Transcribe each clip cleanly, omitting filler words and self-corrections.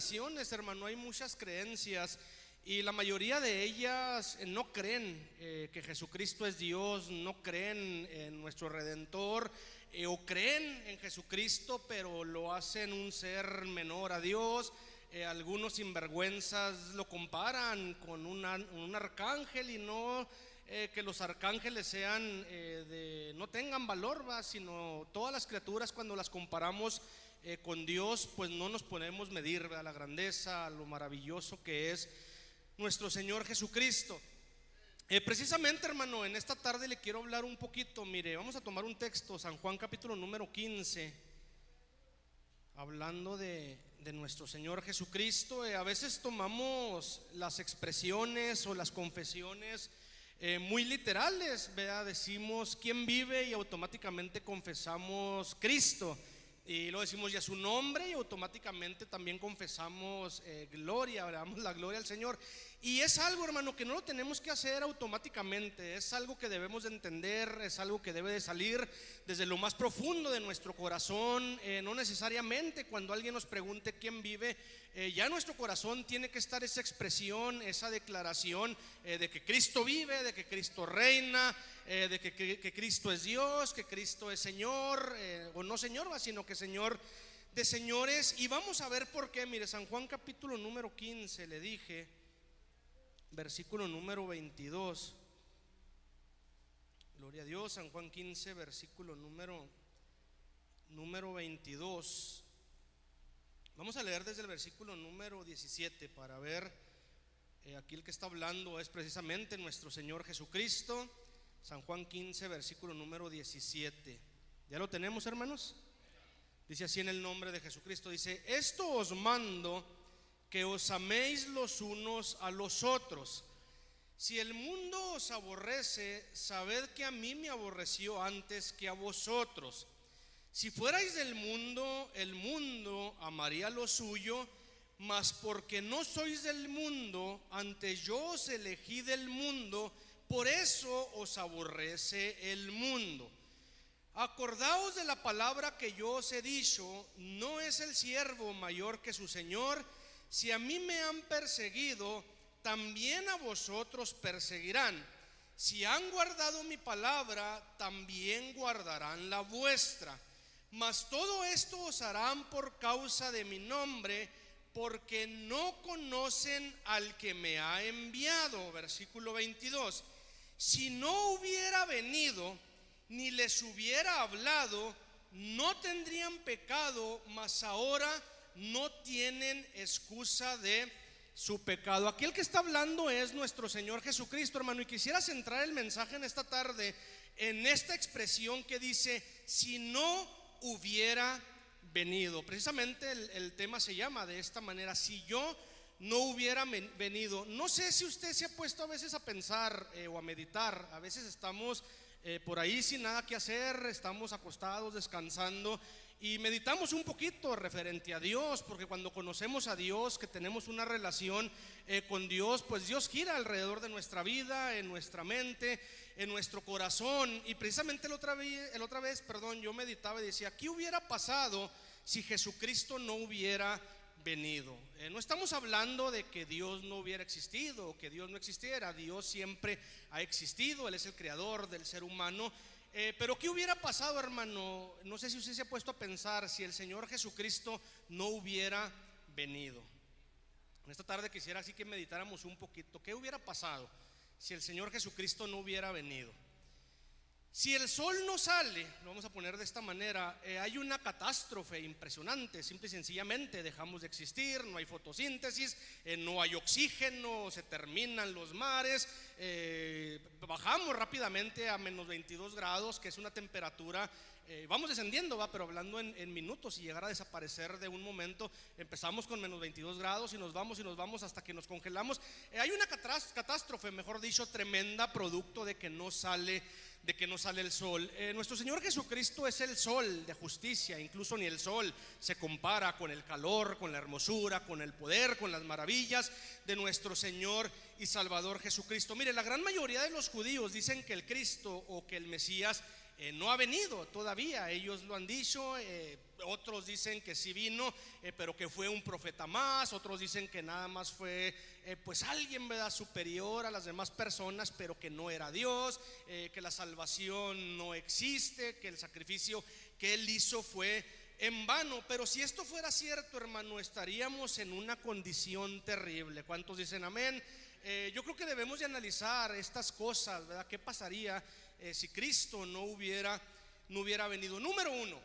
religiones, hermano, hay muchas creencias y la mayoría de ellas no creen que Jesucristo es Dios, no creen en nuestro Redentor, o creen en Jesucristo pero lo hacen un ser menor a Dios. Algunos sinvergüenzas lo comparan con un arcángel y no que los arcángeles sean no tengan valor, ¿va? Sino todas las criaturas, cuando las comparamos con Dios, pues no nos podemos medir, ¿va? La grandeza, lo maravilloso que es nuestro Señor Jesucristo. Precisamente, hermano, en esta tarde le quiero hablar un poquito. Mire, vamos a tomar un texto, San Juan capítulo número 15, hablando de nuestro Señor Jesucristo. A veces tomamos las expresiones o las confesiones muy literales, ¿verdad? Decimos quién vive y automáticamente confesamos Cristo, y lo decimos ya su nombre y automáticamente también confesamos gloria, damos la gloria al Señor. Y es algo, hermano, que no lo tenemos que hacer automáticamente, es algo que debemos de entender, es algo que debe de salir desde lo más profundo de nuestro corazón. No necesariamente cuando alguien nos pregunte quién vive, ya en nuestro corazón tiene que estar esa expresión, esa declaración de que Cristo vive, de que Cristo reina, de que Cristo es Dios, que Cristo es Señor, o no Señor, sino que Señor de señores. Y vamos a ver por qué. Mire, San Juan capítulo número 15, le dije, versículo número 22. Gloria a Dios. San Juan 15, versículo número 22. Vamos a leer desde el versículo número 17 para ver. Aquí el que está hablando es precisamente nuestro Señor Jesucristo. San Juan 15, versículo número 17. ¿Ya lo tenemos, hermanos? Dice así en el nombre de Jesucristo. Dice: esto os mando, que os améis los unos a los otros. Si el mundo os aborrece, sabed que a mí me aborreció antes que a vosotros. Si fuerais del mundo, el mundo amaría lo suyo, mas porque no sois del mundo, antes yo os elegí del mundo, por eso os aborrece el mundo. Acordaos de la palabra que yo os he dicho: no es el siervo mayor que su señor. Si a mí me han perseguido, también a vosotros perseguirán. Si han guardado mi palabra, también guardarán la vuestra. Mas todo esto os harán por causa de mi nombre, porque no conocen al que me ha enviado. Versículo 22. Si no hubiera venido, ni les hubiera hablado, no tendrían pecado, mas ahora no tienen excusa de su pecado. Aquí el que está hablando es nuestro Señor Jesucristo, hermano. Y quisiera centrar el mensaje en esta tarde en esta expresión que dice: si no hubiera venido. Precisamente el tema se llama de esta manera: si yo no hubiera venido. No sé si usted se ha puesto a veces a pensar o a meditar. A veces estamos por ahí sin nada que hacer, estamos acostados descansando y meditamos un poquito referente a Dios, porque cuando conocemos a Dios, que tenemos una relación con Dios, pues Dios gira alrededor de nuestra vida, en nuestra mente, en nuestro corazón. Y precisamente la otra vez, yo meditaba y decía: ¿qué hubiera pasado si Jesucristo no hubiera venido? No estamos hablando de que Dios no hubiera existido o que Dios no existiera. Dios siempre ha existido, Él es el creador del ser humano. Pero ¿qué hubiera pasado, hermano? No sé si usted se ha puesto a pensar si el Señor Jesucristo no hubiera venido. En esta tarde quisiera así que meditáramos un poquito. ¿Qué hubiera pasado si el Señor Jesucristo no hubiera venido? Si el sol no sale, lo vamos a poner de esta manera, hay una catástrofe impresionante. Simple y sencillamente dejamos de existir, no hay fotosíntesis, no hay oxígeno, se terminan los mares, bajamos rápidamente a menos 22 grados, que es una temperatura, vamos descendiendo, pero hablando en minutos, y llegar a desaparecer de un momento. Empezamos con menos 22 grados y nos vamos hasta que nos congelamos. Hay una catástrofe, mejor dicho, tremenda, producto de que no sale el sol. Nuestro Señor Jesucristo es el sol de justicia. Incluso ni el sol se compara con el calor, con la hermosura, con el poder, con las maravillas de nuestro Señor y Salvador Jesucristo. Mire, la gran mayoría de los judíos dicen que el Cristo o que el Mesías no ha venido todavía. Ellos lo han dicho, otros dicen que sí vino, pero que fue un profeta más. Otros dicen que nada más fue pues alguien, ¿verdad?, superior a las demás personas, pero que no era Dios, que la salvación no existe, que el sacrificio que Él hizo fue en vano. Pero si esto fuera cierto, hermano, estaríamos en una condición terrible. ¿Cuántos dicen amén? Yo creo que debemos de analizar estas cosas, ¿verdad? ¿Qué pasaría si Cristo no hubiera venido? Número uno,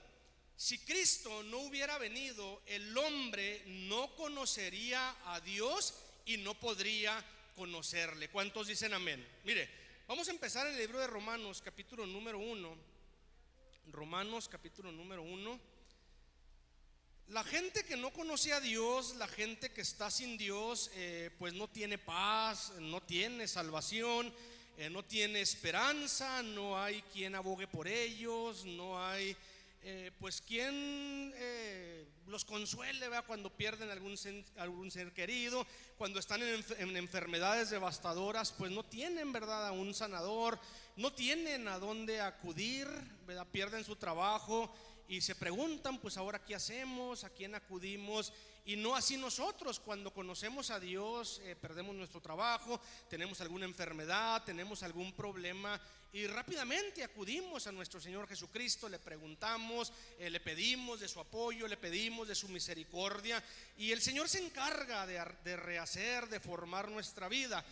si Cristo no hubiera venido, el hombre no conocería a Dios y no podría conocerle. ¿Cuántos dicen amén? Mire, vamos a empezar en el libro de Romanos, capítulo número 1. Romanos, capítulo número 1. La gente que no conoce a Dios, la gente que está sin Dios, pues no tiene paz, no tiene salvación, no tiene esperanza, no hay quien abogue por ellos, no hay pues quien los consuele, ¿verdad?, cuando pierden algún ser querido, cuando están en enfermedades devastadoras, pues no tienen, ¿verdad?, a un sanador, no tienen a dónde acudir, ¿verdad?, pierden su trabajo y se preguntan, pues ahora qué hacemos, a quién acudimos. Y no así nosotros, cuando conocemos a Dios, perdemos nuestro trabajo, tenemos alguna enfermedad, tenemos algún problema, y rápidamente acudimos a nuestro Señor Jesucristo, le preguntamos, le pedimos de su apoyo, le pedimos de su misericordia, y el Señor se encarga de rehacer, de formar nuestra vida.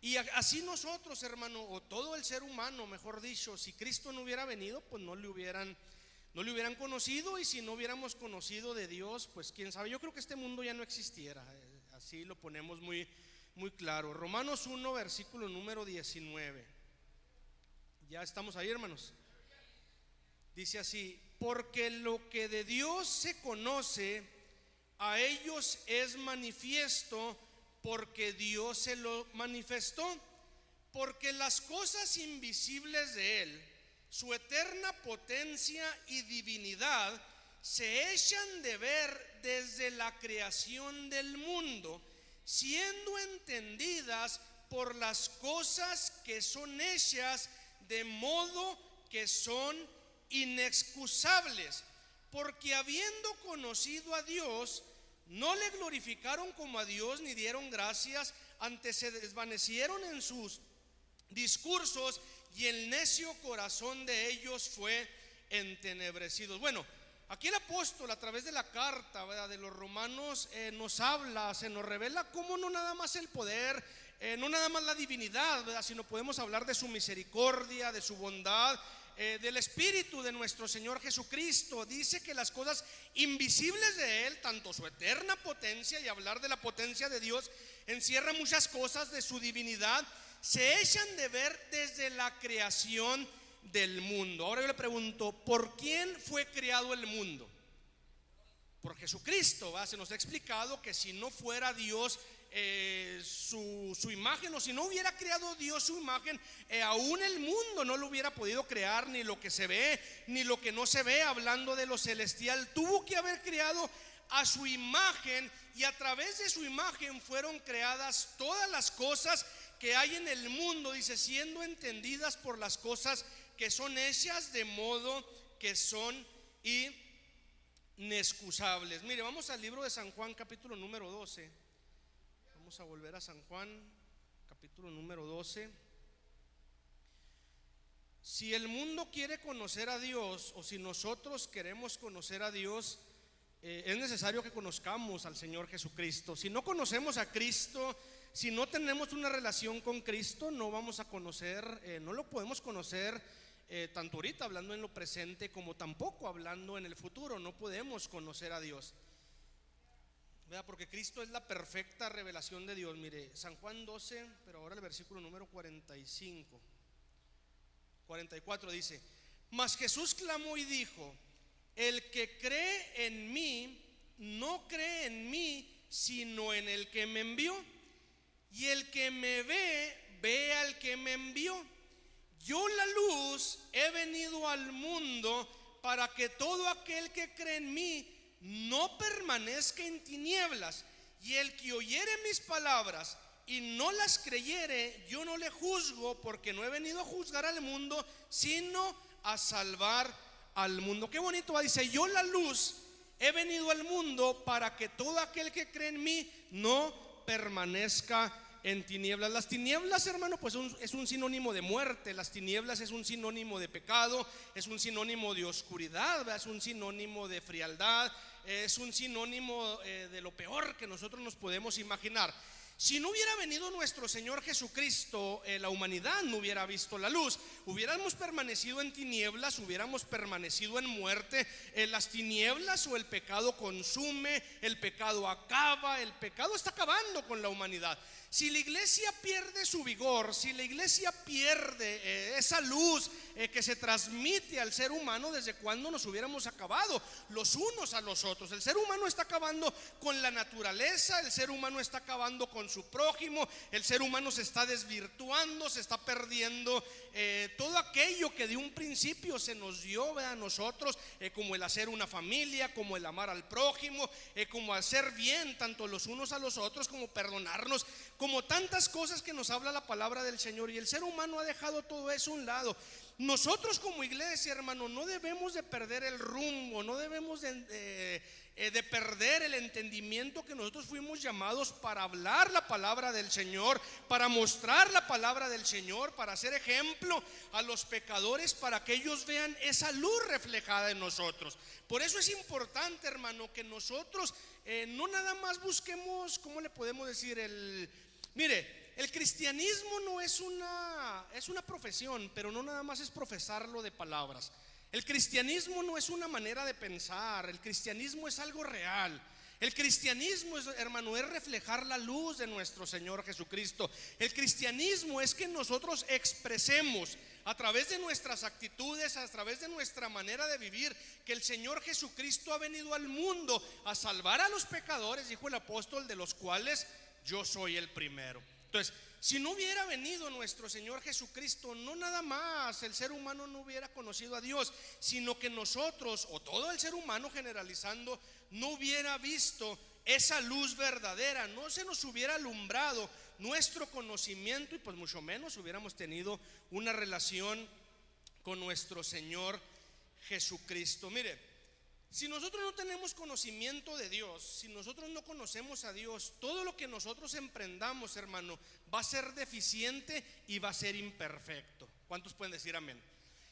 Y así nosotros, hermano, o todo el ser humano, mejor dicho, si Cristo no hubiera venido, pues no le hubieran conocido, y si no hubiéramos conocido de Dios, pues quién sabe. Yo creo que este mundo ya no existiera. Así lo ponemos muy, muy claro. Romanos 1, versículo número 19. Ya estamos ahí, hermanos. Dice así: porque lo que de Dios se conoce, a ellos es manifiesto, porque Dios se lo manifestó. Porque las cosas invisibles de Él, su eterna potencia y divinidad, se echan de ver desde la creación del mundo, siendo entendidas por las cosas que son hechas, de modo que son inexcusables. Porque habiendo conocido a Dios, no le glorificaron como a Dios, ni dieron gracias, antes se desvanecieron en sus discursos, y el necio corazón de ellos fue entenebrecido. Bueno, aquí el apóstol, a través de la carta, ¿verdad?, de los romanos, nos habla, se nos revela cómo no nada más el poder, no nada más la divinidad, ¿verdad?, sino podemos hablar de su misericordia, de su bondad, del Espíritu de nuestro Señor Jesucristo. Dice que las cosas invisibles de Él, tanto su eterna potencia, y hablar de la potencia de Dios encierra muchas cosas de su divinidad, se echan de ver desde la creación del mundo. Ahora yo le pregunto, ¿por quién fue creado el mundo? Por Jesucristo, ¿verdad? Se nos ha explicado que si no fuera Dios su imagen, o si no hubiera creado Dios su imagen, aún el mundo no lo hubiera podido crear, ni lo que se ve, ni lo que no se ve. Hablando de lo celestial, tuvo que haber creado a su imagen, y a través de su imagen fueron creadas todas las cosas que hay en el mundo. Dice, siendo entendidas por las cosas que son hechas, de modo que son inexcusables. Mire, vamos al libro de San Juan, capítulo número 12. Vamos a volver a San Juan, capítulo número 12. Si el mundo quiere conocer a Dios, o si nosotros queremos conocer a Dios, es necesario que conozcamos al Señor Jesucristo. Si no conocemos a Cristo, si no tenemos una relación con Cristo, no vamos a conocer, no lo podemos conocer, tanto ahorita hablando en lo presente, como tampoco hablando en el futuro. No podemos conocer a Dios, ¿verdad?, porque Cristo es la perfecta revelación de Dios. Mire, San Juan 12, pero ahora el versículo número 44 dice: mas Jesús clamó y dijo: el que cree en mí, no cree en mí, sino en el que me envió. Y el que me ve, ve al que me envió. Yo, la luz, he venido al mundo para que todo aquel que cree en mí no permanezca en tinieblas. Y el que oyere mis palabras y no las creyere, yo no le juzgo, porque no he venido a juzgar al mundo, sino a salvar al mundo. Qué bonito va, dice: yo, la luz, he venido al mundo para que todo aquel que cree en mí no permanezca en tinieblas. Las tinieblas, hermano, pues es un sinónimo de muerte. Las tinieblas es un sinónimo de pecado, es un sinónimo de oscuridad, ¿verdad? Es un sinónimo de frialdad, es un sinónimo de lo peor que nosotros nos podemos imaginar. Si no hubiera venido nuestro Señor Jesucristo, la humanidad no hubiera visto la luz. Hubiéramos permanecido en tinieblas, hubiéramos permanecido en muerte. Las tinieblas o el pecado consume, el pecado acaba, el pecado está acabando con la humanidad. Si la iglesia pierde su vigor, si la iglesia pierde esa luz que se transmite al ser humano, ¿desde cuándo nos hubiéramos acabado los unos a los otros? El ser humano está acabando con la naturaleza, el ser humano está acabando con su prójimo, el ser humano se está desvirtuando, se está perdiendo todo aquello que de un principio se nos dio a nosotros, como el hacer una familia, como el amar al prójimo, como hacer bien tanto los unos a los otros, como perdonarnos, como tantas cosas que nos habla la palabra del Señor. Y el ser humano ha dejado todo eso a un lado. Nosotros como iglesia, hermano, no debemos de perder el rumbo, no debemos de perder el entendimiento que nosotros fuimos llamados para hablar la palabra del Señor, para mostrar la palabra del Señor, para hacer ejemplo a los pecadores, para que ellos vean esa luz reflejada en nosotros. Por eso es importante, hermano, que nosotros no nada más busquemos, ¿cómo le podemos decir? Mire, el cristianismo no es una profesión, pero no nada más es profesarlo de palabras. El cristianismo no es una manera de pensar, el cristianismo es algo real. El cristianismo, hermano, es reflejar la luz de nuestro Señor Jesucristo. El cristianismo es que nosotros expresemos a través de nuestras actitudes, a través de nuestra manera de vivir, que el Señor Jesucristo ha venido al mundo a salvar a los pecadores, dijo el apóstol, de los cuales yo soy el primero. Entonces, si no hubiera venido nuestro Señor Jesucristo, no nada más el ser humano no hubiera conocido a Dios, sino que nosotros, o todo el ser humano generalizando, no hubiera visto esa luz verdadera, no se nos hubiera alumbrado nuestro conocimiento, y pues mucho menos hubiéramos tenido una relación con nuestro Señor Jesucristo. Mire, si nosotros no tenemos conocimiento de Dios, si nosotros no conocemos a Dios, todo lo que nosotros emprendamos, hermano, va a ser deficiente y va a ser imperfecto. ¿Cuántos pueden decir amén?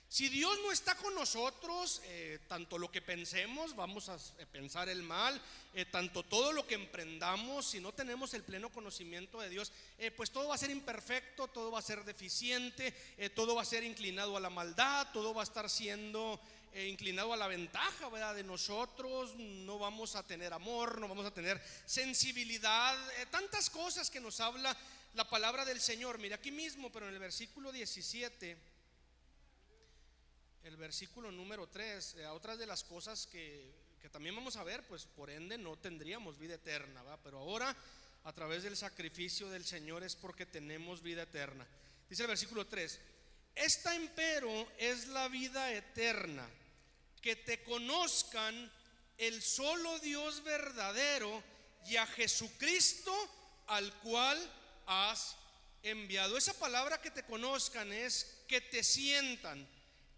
Si Dios no está con nosotros, tanto lo que pensemos, vamos a pensar el mal, tanto todo lo que emprendamos, si no tenemos el pleno conocimiento de Dios, pues todo va a ser imperfecto, todo va a ser deficiente, todo va a ser inclinado a la maldad, todo va a estar siendo inclinado a la ventaja, ¿verdad?, de nosotros. No vamos a tener amor, no vamos a tener sensibilidad, tantas cosas que nos habla la palabra del Señor. Mira aquí mismo, pero en el versículo 17, el versículo número 3, otras de las cosas que también vamos a ver, pues por ende no tendríamos vida eterna, ¿verdad? Pero ahora a través del sacrificio del Señor es porque tenemos vida eterna. Dice el versículo 3: esta empero es la vida eterna, que te conozcan el solo Dios verdadero y a Jesucristo al cual has enviado. Esa palabra que te conozcan es que te sientan,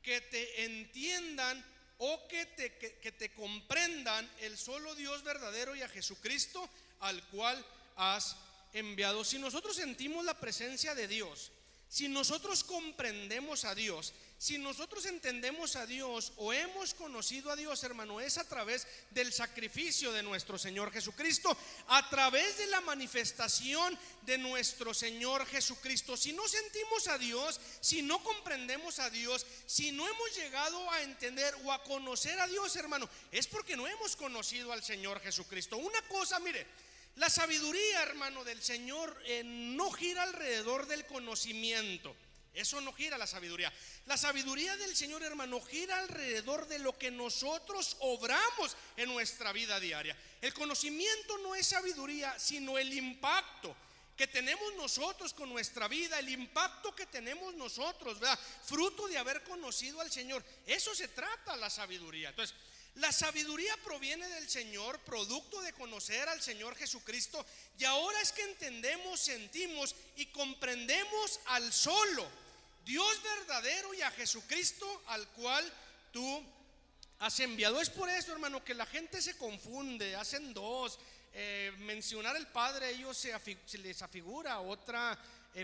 que te entiendan o que te comprendan el solo Dios verdadero y a Jesucristo al cual has enviado. Si nosotros sentimos la presencia de Dios, si nosotros comprendemos a Dios, si nosotros entendemos a Dios o hemos conocido a Dios, hermano, es a través del sacrificio de nuestro Señor Jesucristo, a través de la manifestación de nuestro Señor Jesucristo. Si no sentimos a Dios, si no comprendemos a Dios, si no hemos llegado a entender o a conocer a Dios, hermano, es porque no hemos conocido al Señor Jesucristo. Una cosa, mire, la sabiduría, hermano, del Señor no gira alrededor del conocimiento. Eso no gira la sabiduría. La sabiduría del Señor, hermano, gira alrededor de lo que nosotros obramos en nuestra vida diaria. El conocimiento no es sabiduría, sino el impacto que tenemos nosotros con nuestra vida, el impacto que tenemos nosotros, ¿verdad?, fruto de haber conocido al Señor. Eso se trata la sabiduría. Entonces, la sabiduría proviene del Señor, producto de conocer al Señor Jesucristo. Y ahora es que entendemos, sentimos y comprendemos al solo Dios verdadero y a Jesucristo al cual tú has enviado. Es por eso, hermano, que la gente se confunde, hacen dos. Mencionar el Padre, ellos se les afigura otra,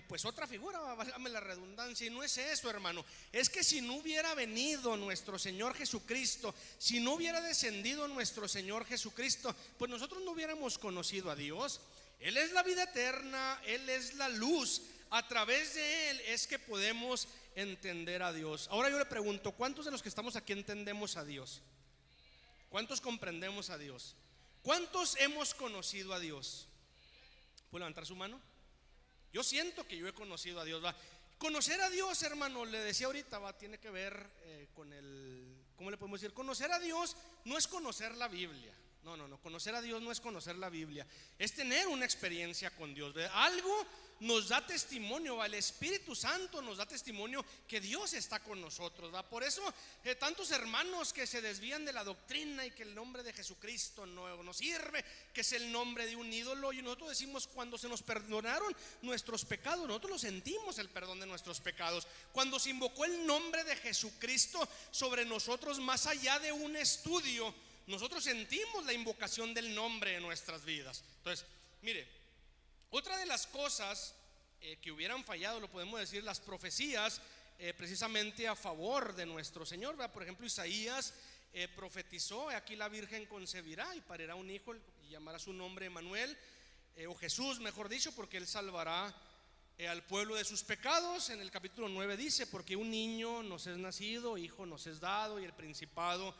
pues otra figura, válgame la redundancia. Y no es eso, hermano. Es que si no hubiera venido nuestro Señor Jesucristo, si no hubiera descendido nuestro Señor Jesucristo, pues nosotros no hubiéramos conocido a Dios. Él es la vida eterna, Él es la luz. A través de Él es que podemos entender a Dios. Ahora yo le pregunto, ¿cuántos de los que estamos aquí entendemos a Dios? ¿Cuántos comprendemos a Dios? ¿Cuántos hemos conocido a Dios? ¿Puede levantar su mano? Yo siento que yo he conocido a Dios, ¿va? Conocer a Dios, hermano, le decía ahorita, ¿va? Tiene que ver con ¿cómo le podemos decir? Conocer a Dios no es conocer la Biblia. No, conocer a Dios no es conocer la Biblia, es tener una experiencia con Dios, ¿verdad? Algo nos da testimonio, ¿va? El Espíritu Santo nos da testimonio que Dios está con nosotros, ¿va? Por eso tantos hermanos que se desvían de la doctrina y que el nombre de Jesucristo no nos sirve, que es el nombre de un ídolo. Y nosotros decimos, cuando se nos perdonaron nuestros pecados, nosotros lo sentimos, el perdón de nuestros pecados. Cuando se invocó el nombre de Jesucristo sobre nosotros, más allá de un estudio, nosotros sentimos la invocación del nombre en nuestras vidas. Entonces, mire, otra de las cosas que hubieran fallado, lo podemos decir, las profecías precisamente a favor de nuestro Señor, ¿verdad? Por ejemplo, Isaías profetizó: aquí la Virgen concebirá y parirá un hijo y llamará su nombre Emmanuel, o Jesús, mejor dicho, porque Él salvará al pueblo de sus pecados. En el capítulo 9 dice: porque un niño nos es nacido, hijo nos es dado, y el principado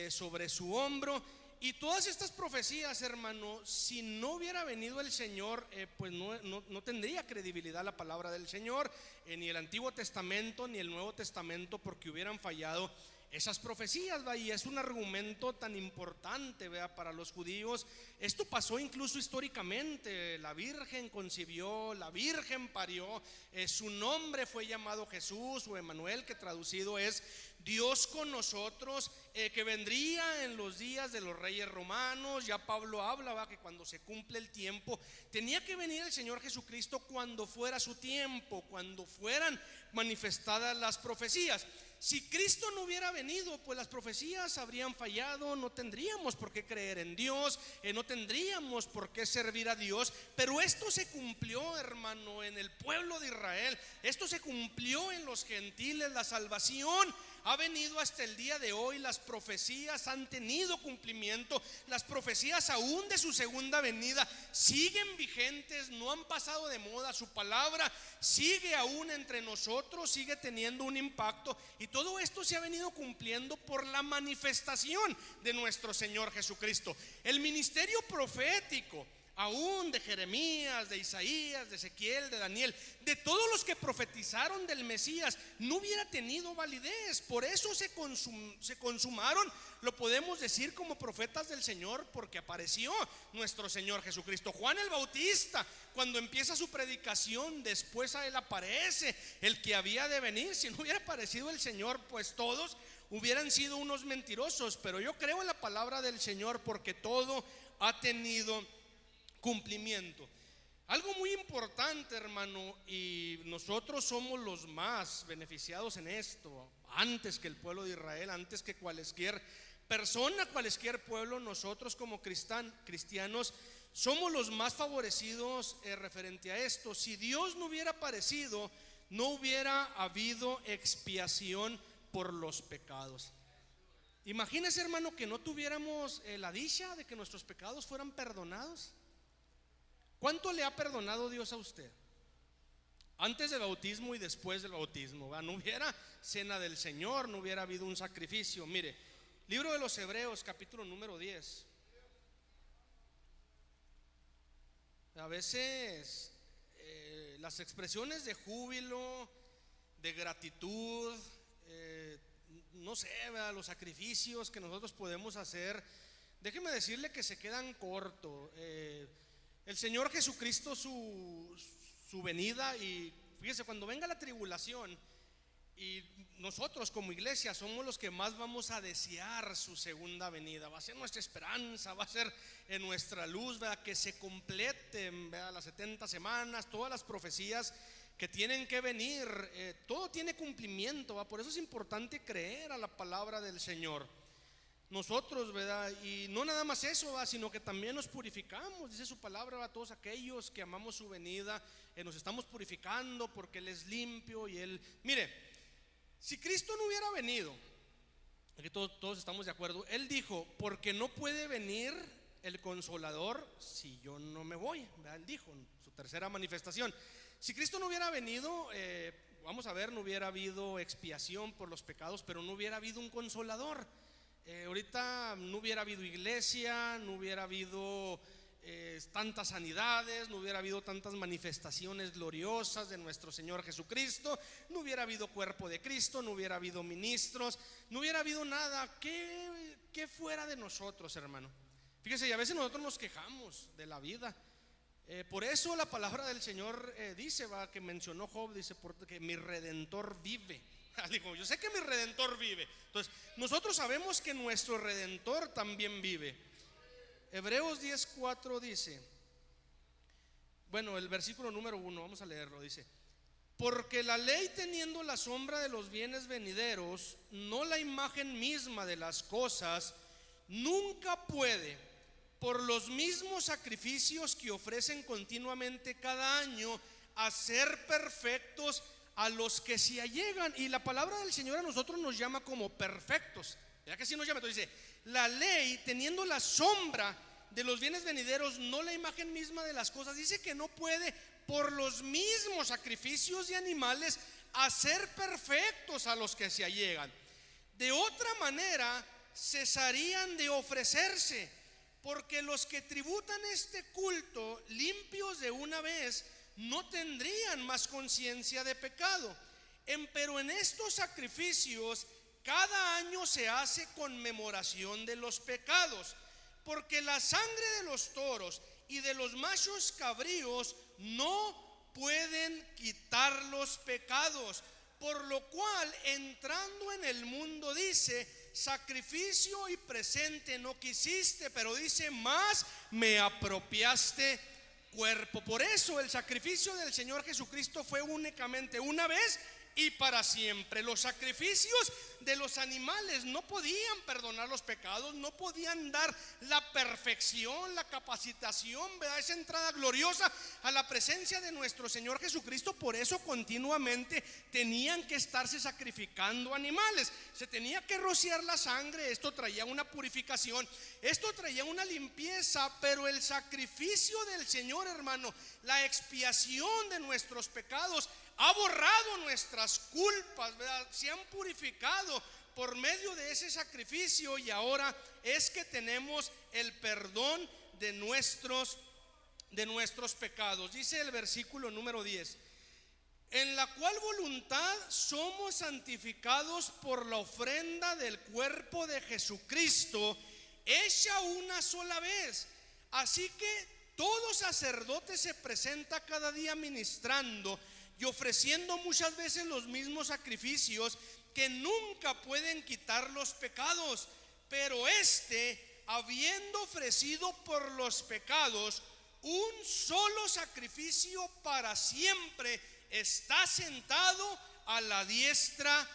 sobre su hombro. Y todas estas profecías, hermano, si no hubiera venido el Señor, pues no tendría credibilidad la palabra del Señor, ni el Antiguo Testamento ni el Nuevo Testamento, porque hubieran fallado esas profecías, ¿va? Y es un argumento tan importante, ¿verdad?, para los judíos. Esto pasó incluso históricamente. La Virgen concibió, la Virgen parió, su nombre fue llamado Jesús o Emmanuel, que traducido es Dios con nosotros, que vendría en los días de los reyes romanos. Ya Pablo habla, ¿va?, que cuando se cumple el tiempo tenía que venir el Señor Jesucristo cuando fuera su tiempo, cuando fueran manifestadas las profecías. Si Cristo no hubiera venido, pues las profecías habrían fallado, no tendríamos por qué creer en Dios, no tendríamos por qué servir a Dios. Pero esto se cumplió, hermano, en el pueblo de Israel. Esto se cumplió en los gentiles. La salvación ha venido hasta el día de hoy. Las profecías han tenido cumplimiento. Las profecías aún de su segunda venida siguen vigentes, no han pasado de moda. Su palabra sigue aún entre nosotros, sigue teniendo un impacto. Y todo esto se ha venido cumpliendo por la manifestación de nuestro Señor Jesucristo. El ministerio profético aún de Jeremías, de Isaías, de Ezequiel, de Daniel, de todos los que profetizaron del Mesías, no hubiera tenido validez. Por eso se consumaron, lo podemos decir, como profetas del Señor, porque apareció nuestro Señor Jesucristo. Juan el Bautista, cuando empieza su predicación, después a él aparece el que había de venir. Si no hubiera aparecido el Señor, pues todos hubieran sido unos mentirosos. Pero yo creo en la palabra del Señor, porque todo ha tenido cumplimiento. Algo muy importante, hermano, y nosotros somos los más beneficiados en esto, antes que el pueblo de Israel, antes que cualquier persona, cualquier pueblo. Nosotros como cristianos somos los más favorecidos referente a esto. Si Dios no hubiera aparecido, no hubiera habido expiación por los pecados. Imagínese, hermano, que no tuviéramos la dicha de que nuestros pecados fueran perdonados. ¿Cuánto le ha perdonado Dios a usted? Antes del bautismo y después del bautismo, ¿va? No hubiera cena del Señor, no hubiera habido un sacrificio. Mire, libro de los Hebreos, capítulo número 10. A veces las expresiones de júbilo, de gratitud, no sé, ¿verdad?, los sacrificios que nosotros podemos hacer, déjeme decirle que se quedan cortos. El Señor Jesucristo, su venida, y fíjese, cuando venga la tribulación, y nosotros como iglesia somos los que más vamos a desear su segunda venida. Va a ser nuestra esperanza, va a ser en nuestra luz, ¿verdad?, que se completen, ¿verdad?, las 70 semanas, todas las profecías que tienen que venir, todo tiene cumplimiento, ¿va? Por eso es importante creer a la palabra del Señor. nosotros, ¿verdad? Y no nada más eso, ¿verdad? Sino que también nos purificamos, dice su palabra, ¿verdad? Todos aquellos que amamos su venida, nos estamos purificando porque Él es limpio y Él, mire, si Cristo no hubiera venido, aquí todos estamos de acuerdo, Él dijo, porque no puede venir el Consolador si yo no me voy, ¿verdad? Él dijo en su tercera manifestación, si Cristo no hubiera venido, vamos a ver, no hubiera habido expiación por los pecados, pero no hubiera habido un Consolador. Ahorita no hubiera habido iglesia, no hubiera habido tantas sanidades, no hubiera habido tantas manifestaciones gloriosas de nuestro Señor Jesucristo, no hubiera habido cuerpo de Cristo, no hubiera habido ministros, no hubiera habido nada que fuera de nosotros, hermano. Fíjese, y a veces nosotros nos quejamos de la vida. Por eso la palabra del Señor dice, va, que mencionó Job, dice, porque mi Redentor vive. Digo, yo sé que mi Redentor vive. Entonces, nosotros sabemos que nuestro Redentor también vive. Hebreos 10:4 dice, bueno, el versículo número 1, vamos a leerlo, dice: porque la ley, teniendo la sombra de los bienes venideros, no la imagen misma de las cosas, nunca puede, por los mismos sacrificios que ofrecen continuamente cada año, hacer perfectos a los que se allegan. Y la palabra del Señor a nosotros nos llama como perfectos. ¿Verdad que sí nos llama? Entonces dice, la ley, teniendo la sombra de los bienes venideros, no la imagen misma de las cosas, dice que no puede, por los mismos sacrificios de animales, hacer perfectos a los que se allegan. De otra manera cesarían de ofrecerse, porque los que tributan este culto, limpios de una vez, no tendrían más conciencia de pecado. Pero en estos sacrificios cada año se hace conmemoración de los pecados, porque la sangre de los toros y de los machos cabríos no pueden quitar los pecados, por lo cual, entrando en el mundo, dice, sacrificio y presente no quisiste, pero dice, más me apropiaste cuerpo. Por eso el sacrificio del Señor Jesucristo fue únicamente una vez y para siempre. Los sacrificios de los animales no podían perdonar los pecados, no podían dar la perfección, la capacitación, ¿verdad? Esa entrada gloriosa a la presencia de nuestro Señor Jesucristo. Por eso continuamente tenían que estarse sacrificando animales, se tenía que rociar la sangre. Esto traía una purificación, esto traía una limpieza. Pero el sacrificio del Señor, hermano, la expiación de nuestros pecados, ha borrado nuestras culpas, ¿verdad? Se han purificado por medio de ese sacrificio, y ahora es que tenemos el perdón de nuestros pecados. Dice el versículo número 10: en la cual voluntad somos santificados por la ofrenda del cuerpo de Jesucristo, hecha una sola vez. Así que todo sacerdote se presenta cada día ministrando y ofreciendo muchas veces los mismos sacrificios, que nunca pueden quitar los pecados. Pero habiendo ofrecido por los pecados un solo sacrificio para siempre, está sentado a la diestra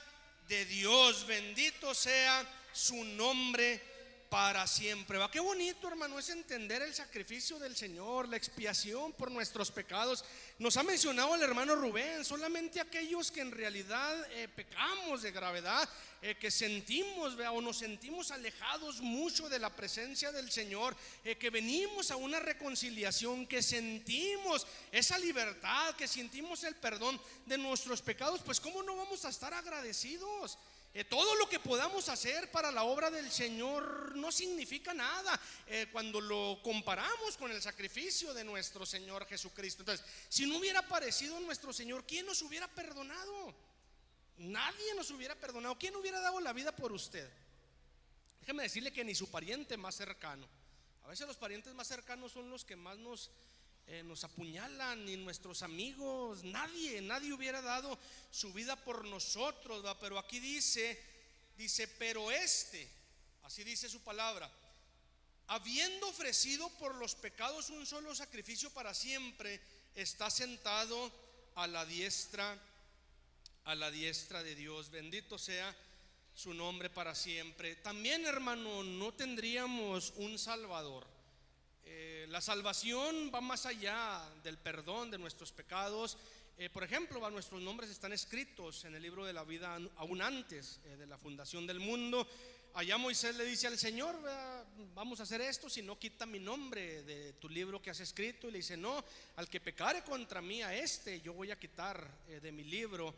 de Dios. Bendito sea su nombre para siempre. ¿Va? Qué bonito, hermano, es entender el sacrificio del Señor, la expiación por nuestros pecados. Nos ha mencionado el hermano Rubén, solamente aquellos que en realidad pecamos de gravedad, que sentimos, ¿verdad? O nos sentimos alejados mucho de la presencia del Señor, que venimos a una reconciliación, que sentimos esa libertad, que sentimos el perdón de nuestros pecados. Pues ¿cómo no vamos a estar agradecidos? Todo lo que podamos hacer para la obra del Señor no significa nada cuando lo comparamos con el sacrificio de nuestro Señor Jesucristo. Entonces, si no hubiera aparecido nuestro Señor, ¿quién nos hubiera perdonado? Nadie nos hubiera perdonado. ¿Quién hubiera dado la vida por usted? Déjeme decirle que ni su pariente más cercano. A veces los parientes más cercanos son los que más nos apuñalan, ni nuestros amigos. Nadie hubiera dado su vida por nosotros, ¿va? Pero aquí dice, pero así dice su palabra, habiendo ofrecido por los pecados un solo sacrificio para siempre, está sentado a la diestra de Dios. Bendito sea su nombre para siempre. También, hermano, no tendríamos un Salvador. La salvación va más allá del perdón de nuestros pecados. Por ejemplo, nuestros nombres están escritos en el libro de la vida aún antes de la fundación del mundo. Allá Moisés le dice al Señor: vamos a hacer esto, si no quita mi nombre de tu libro que has escrito. Y le dice: no, al que pecare contra mí, a este yo voy a quitar de mi libro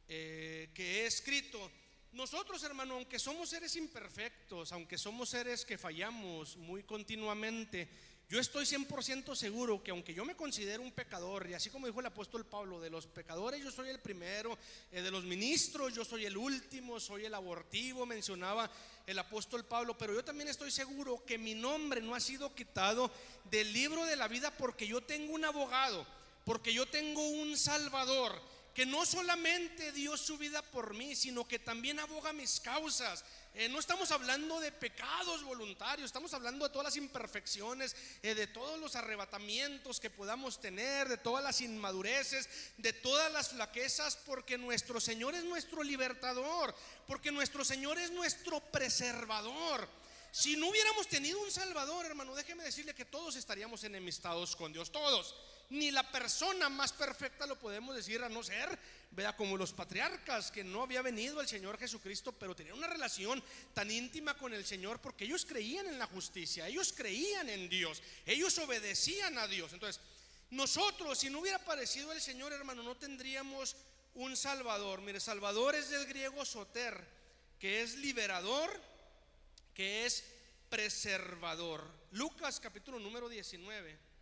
que he escrito. Nosotros, hermano, aunque somos seres imperfectos, aunque somos seres que fallamos muy continuamente, yo estoy 100% seguro que aunque yo me considero un pecador, y así como dijo el apóstol Pablo, de los pecadores yo soy el primero, de los ministros yo soy el último, soy el abortivo, mencionaba el apóstol Pablo, pero yo también estoy seguro que mi nombre no ha sido quitado del libro de la vida porque yo tengo un abogado, porque yo tengo un Salvador, que no solamente dio su vida por mí, sino que también aboga mis causas. No estamos hablando de pecados voluntarios, estamos hablando de todas las imperfecciones, de todos los arrebatamientos que podamos tener, de todas las inmadureces, de todas las flaquezas, porque nuestro Señor es nuestro libertador, porque nuestro Señor es nuestro preservador. Si no hubiéramos tenido un Salvador, hermano, déjeme decirle que todos estaríamos enemistados con Dios, todos. Ni la persona más perfecta lo podemos decir, a no ser, vea, como los patriarcas, que no había venido el Señor Jesucristo, pero tenían una relación tan íntima con el Señor porque ellos creían en la justicia, ellos creían en Dios, ellos obedecían a Dios. Entonces, nosotros, si no hubiera aparecido el Señor, hermano, no tendríamos un Salvador. Mire, Salvador es del griego soter, que es liberador, que es preservador. Lucas capítulo número 19.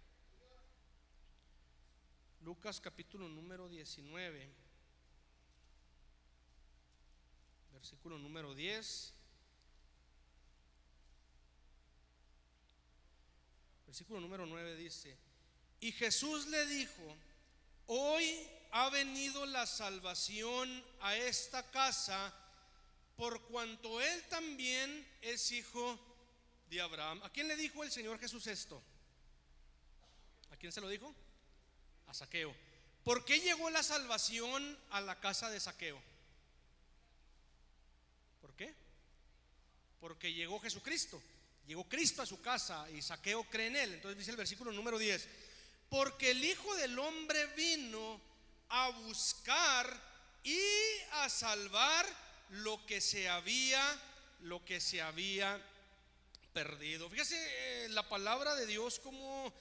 Lucas capítulo número 19, versículo número 10. Versículo número 9 dice: y Jesús le dijo: hoy ha venido la salvación a esta casa, por cuanto él también es hijo de Abraham. ¿A quién le dijo el Señor Jesús esto? ¿A quién se lo dijo? A Zaqueo. ¿Por qué llegó la salvación a la casa de Zaqueo? ¿Por qué? Porque llegó Jesucristo, llegó Cristo a su casa y Zaqueo cree en él. Entonces dice el versículo número 10: porque el Hijo del Hombre vino a buscar y a salvar lo que se había perdido. Fíjese, la palabra de Dios como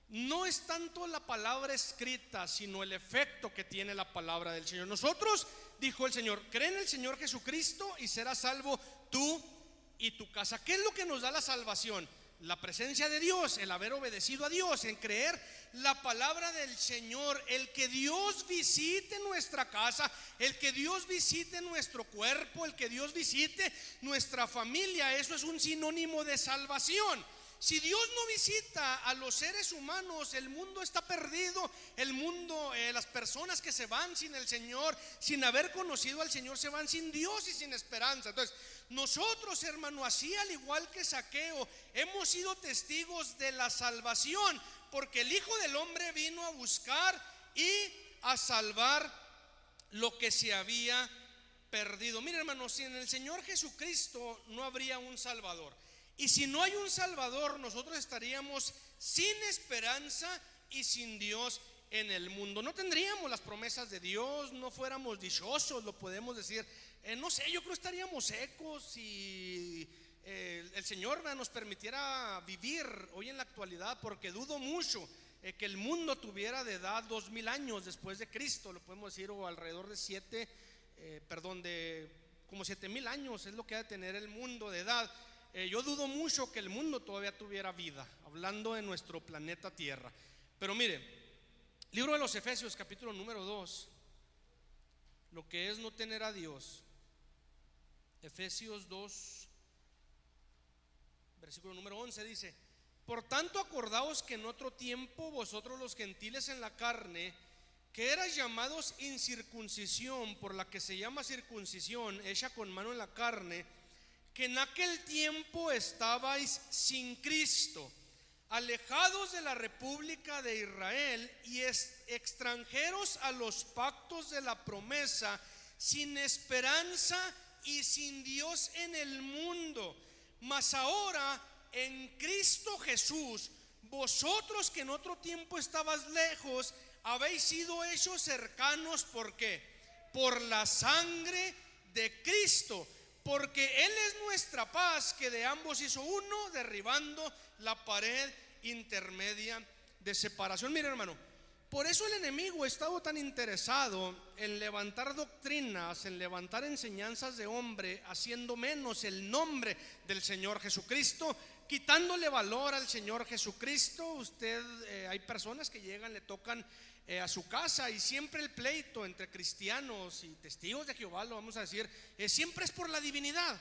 no es tanto la palabra escrita, sino el efecto que tiene la palabra del Señor. Nosotros, dijo el Señor, cree en el Señor Jesucristo y serás salvo tú y tu casa. ¿Qué es lo que nos da la salvación? La presencia de Dios, el haber obedecido a Dios, en creer la palabra del Señor, el que Dios visite nuestra casa, el que Dios visite nuestro cuerpo, el que Dios visite nuestra familia. Eso es un sinónimo de salvación. Si Dios no visita a los seres humanos, el mundo está perdido. El mundo, las personas que se van sin el Señor, sin haber conocido al Señor, se van sin Dios y sin esperanza. Entonces, nosotros, hermano, así al igual que Zaqueo, hemos sido testigos de la salvación, porque el Hijo del Hombre vino a buscar y a salvar lo que se había perdido. Mire, hermano, si en el Señor Jesucristo no habría un Salvador, y si no hay un Salvador, nosotros estaríamos sin esperanza y sin Dios en el mundo. No tendríamos las promesas de Dios, no fuéramos dichosos, lo podemos decir. No sé, yo creo que estaríamos secos si el Señor nos permitiera vivir hoy en la actualidad, porque dudo mucho que el mundo tuviera de edad 2000 años después de Cristo, lo podemos decir, o alrededor de como 7000 años es lo que ha de tener el mundo de edad. Yo dudo mucho que el mundo todavía tuviera vida, hablando de nuestro planeta Tierra. Pero mire, libro de los Efesios capítulo número 2, lo que es no tener a Dios. Efesios 2, versículo número 11 dice: por tanto acordaos que en otro tiempo vosotros los gentiles en la carne, que erais llamados incircuncisión, por la que se llama circuncisión hecha con mano en la carne, que en aquel tiempo estabais sin Cristo, alejados de la república de Israel y extranjeros a los pactos de la promesa, sin esperanza y sin Dios en el mundo. Mas ahora en Cristo Jesús, vosotros que en otro tiempo estabas lejos, habéis sido hechos cercanos. ¿Por qué? Por la sangre de Cristo, porque Él es nuestra paz, que de ambos hizo uno, derribando la pared intermedia de separación. Mira, hermano, por eso el enemigo ha estado tan interesado en levantar doctrinas, en levantar enseñanzas de hombre, haciendo menos el nombre del Señor Jesucristo, quitándole valor al Señor Jesucristo. Hay personas que llegan, le tocan a su casa, y siempre el pleito entre cristianos y testigos de Jehová, lo vamos a decir, siempre es por la divinidad.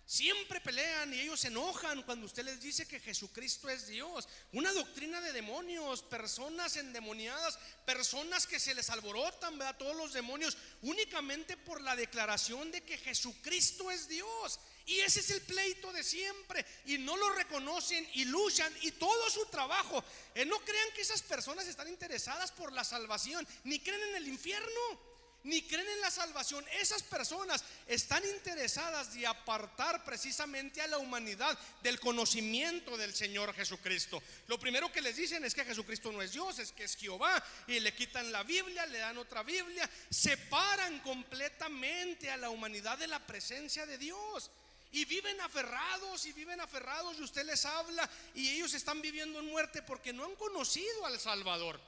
Siempre pelean y ellos se enojan cuando usted les dice que Jesucristo es Dios. Una doctrina de demonios, personas endemoniadas, personas que se les alborotan, ¿verdad? Todos los demonios, únicamente por la declaración de que Jesucristo es Dios. Y ese es el pleito de siempre, y no lo reconocen y luchan, y todo su trabajo. No crean que esas personas están interesadas por la salvación, ni creen en el infierno, ni creen en la salvación. Esas personas están interesadas de apartar precisamente a la humanidad del conocimiento del Señor Jesucristo. Lo primero que les dicen es que Jesucristo no es Dios, es que es Jehová, y le quitan la Biblia, le dan otra Biblia, separan completamente a la humanidad de la presencia de Dios. Y viven aferrados, y usted les habla y ellos están viviendo en muerte porque no han conocido al Salvador,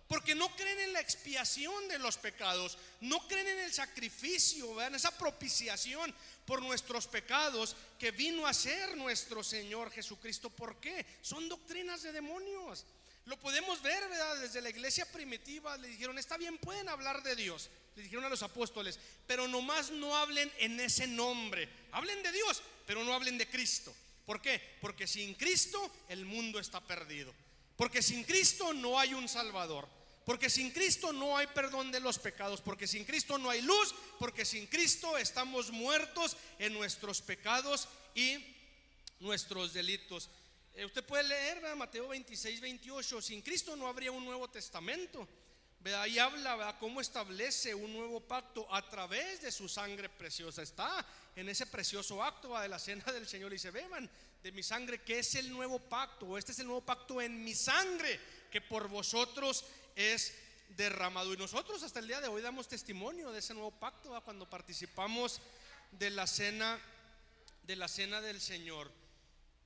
porque no creen en la expiación de los pecados, no creen en el sacrificio, ¿verdad? En esa propiciación por nuestros pecados que vino a ser nuestro Señor Jesucristo. ¿Por qué? Son doctrinas de demonios. Lo podemos ver, ¿verdad? Desde la iglesia primitiva le dijeron: está bien, pueden hablar de Dios, le dijeron a los apóstoles, pero nomás no hablen en ese nombre. Hablen de Dios, pero no hablen de Cristo. ¿Por qué? Porque sin Cristo el mundo está perdido, porque sin Cristo no hay un Salvador, porque sin Cristo no hay perdón de los pecados, porque sin Cristo no hay luz, porque sin Cristo estamos muertos en nuestros pecados y nuestros delitos. Usted puede leer, ¿verdad? Mateo 26, 28. Sin Cristo no habría un Nuevo Testamento, ¿verdad? Ahí habla, ¿verdad?, cómo establece un nuevo pacto a través de su sangre preciosa. Está en ese precioso acto, ¿verdad?, de la cena del Señor. Y dice: beban de mi sangre, que es el nuevo pacto. Este es el nuevo pacto en mi sangre, que por vosotros es derramado. Y nosotros hasta el día de hoy damos testimonio de ese nuevo pacto, ¿verdad?, cuando participamos de la cena del Señor.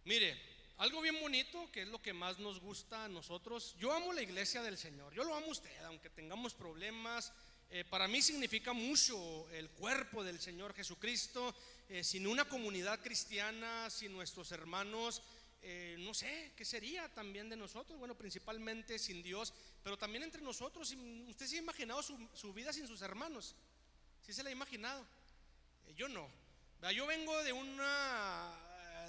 Mire, algo bien bonito, que es lo que más nos gusta a nosotros. Yo amo la iglesia del Señor, yo lo amo a usted, aunque tengamos problemas. Para mí significa mucho el cuerpo del Señor Jesucristo. Sin una comunidad cristiana, sin nuestros hermanos, no sé qué sería también de nosotros. Bueno, principalmente sin Dios, pero también entre nosotros. ¿Usted se ha imaginado su vida sin sus hermanos? ¿Sí se la ha imaginado? Yo no. Yo vengo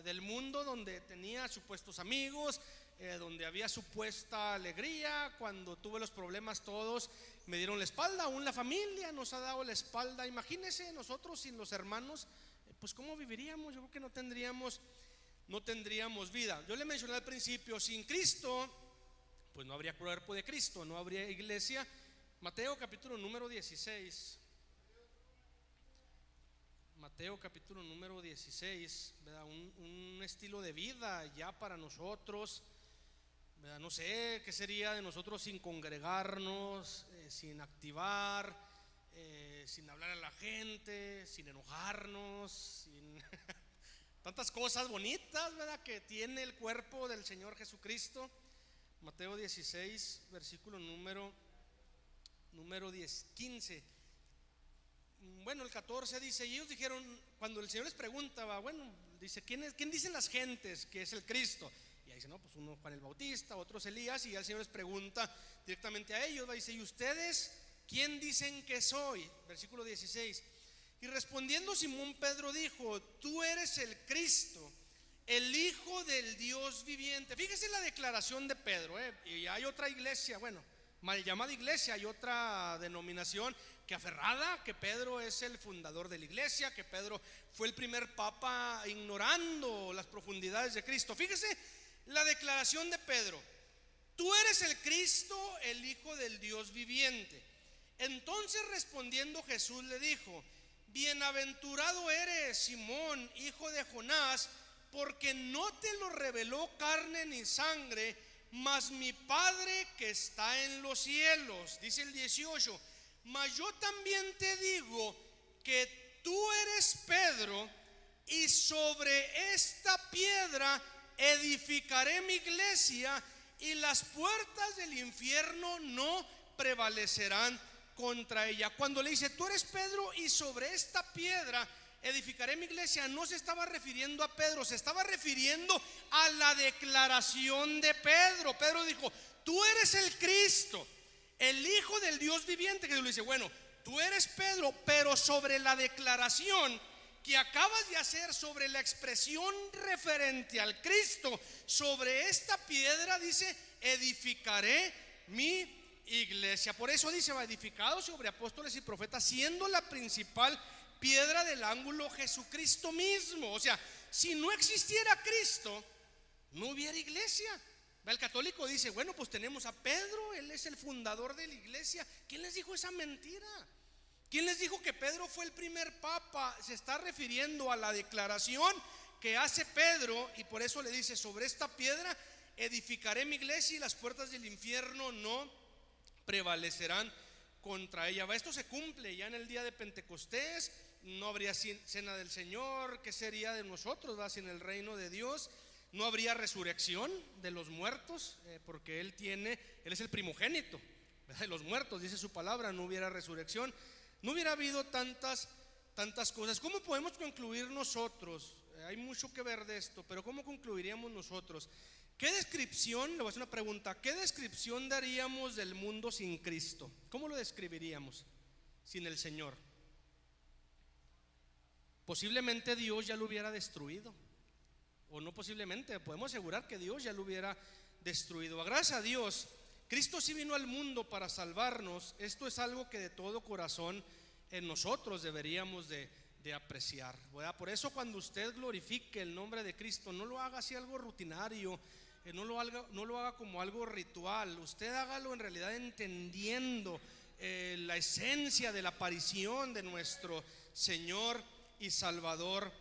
del mundo donde tenía supuestos amigos, donde había supuesta alegría. Cuando tuve los problemas, todos me dieron la espalda. Aún la familia nos ha dado la espalda. Imagínense nosotros sin los hermanos, pues ¿cómo viviríamos? Yo creo que no tendríamos vida. Yo le mencioné al principio, sin Cristo pues no habría cuerpo de Cristo, no habría iglesia. Mateo capítulo número 16. Mateo capítulo número 16, ¿verdad? Un estilo de vida ya para nosotros, ¿verdad? No sé qué sería de nosotros sin congregarnos, sin activar, sin hablar a la gente, sin enojarnos, sin tantas cosas bonitas, ¿verdad?, que tiene el cuerpo del Señor Jesucristo. Mateo 16, versículo número 15. Bueno, el 14 dice: y ellos dijeron, cuando el Señor les preguntaba, bueno, dice, ¿quién dicen las gentes que es el Cristo? Y ahí dice: no, pues uno Juan el Bautista, otros Elías. Y ya el Señor les pregunta directamente a ellos, dice: ¿y ustedes quién dicen que soy? Versículo 16. Y respondiendo Simón Pedro dijo: tú eres el Cristo, el Hijo del Dios viviente. Fíjese la declaración de Pedro, y hay otra iglesia, bueno, mal llamada iglesia, hay otra denominación que aferrada que Pedro es el fundador de la iglesia, que Pedro fue el primer papa, ignorando las profundidades de Cristo. Fíjese la declaración de Pedro: tú eres el Cristo, el Hijo del Dios viviente. Entonces respondiendo Jesús le dijo: bienaventurado eres, Simón, hijo de Jonás, porque no te lo reveló carne ni sangre, mas mi Padre que está en los cielos. Dice el 18: mas yo también te digo que tú eres Pedro, y sobre esta piedra edificaré mi iglesia, y las puertas del infierno no prevalecerán contra ella. Cuando le dice tú eres Pedro y sobre esta piedra edificaré mi iglesia, no se estaba refiriendo a Pedro, se estaba refiriendo a la declaración de Pedro. Pedro dijo: tú eres el Cristo, el Hijo del Dios viviente. Que Dios le dice: bueno, tú eres Pedro, pero sobre la declaración que acabas de hacer, sobre la expresión referente al Cristo, sobre esta piedra, dice, edificaré mi iglesia. Por eso dice: va edificado sobre apóstoles y profetas, siendo la principal piedra del ángulo Jesucristo mismo. O sea, si no existiera Cristo, no hubiera iglesia. El católico dice: bueno, pues tenemos a Pedro, él es el fundador de la iglesia. ¿Quién les dijo esa mentira? ¿Quién les dijo que Pedro fue el primer papa? Se está refiriendo a la declaración que hace Pedro, y por eso le dice: sobre esta piedra edificaré mi iglesia, y las puertas del infierno no prevalecerán contra ella. Esto se cumple ya en el día de Pentecostés. No habría cena del Señor. ¿Qué sería de nosotros sin el reino de Dios? No habría resurrección de los muertos, porque Él es el primogénito de los muertos, dice su palabra. No hubiera resurrección, no hubiera habido tantas cosas. ¿Cómo podemos concluir nosotros? Hay mucho que ver de esto, pero ¿cómo concluiríamos nosotros? ¿Qué descripción, le voy a hacer una pregunta, qué descripción daríamos del mundo sin Cristo? ¿Cómo lo describiríamos sin el Señor? Posiblemente Dios ya lo hubiera destruido, o no posiblemente, podemos asegurar que Dios ya lo hubiera destruido. Gracias a Dios, Cristo sí vino al mundo para salvarnos. Esto es algo que de todo corazón en nosotros deberíamos de apreciar, ¿verdad? Por eso cuando usted glorifique el nombre de Cristo, no lo haga así algo rutinario, no lo haga como algo ritual. Usted hágalo en realidad entendiendo la esencia de la aparición de nuestro Señor y Salvador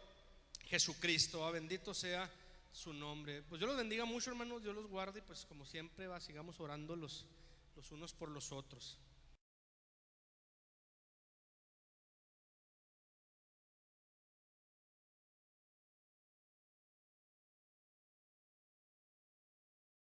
Jesucristo. Bendito sea su nombre. Pues Dios los bendiga mucho, hermanos. Dios los guarde, y pues como siempre sigamos orando los unos por los otros.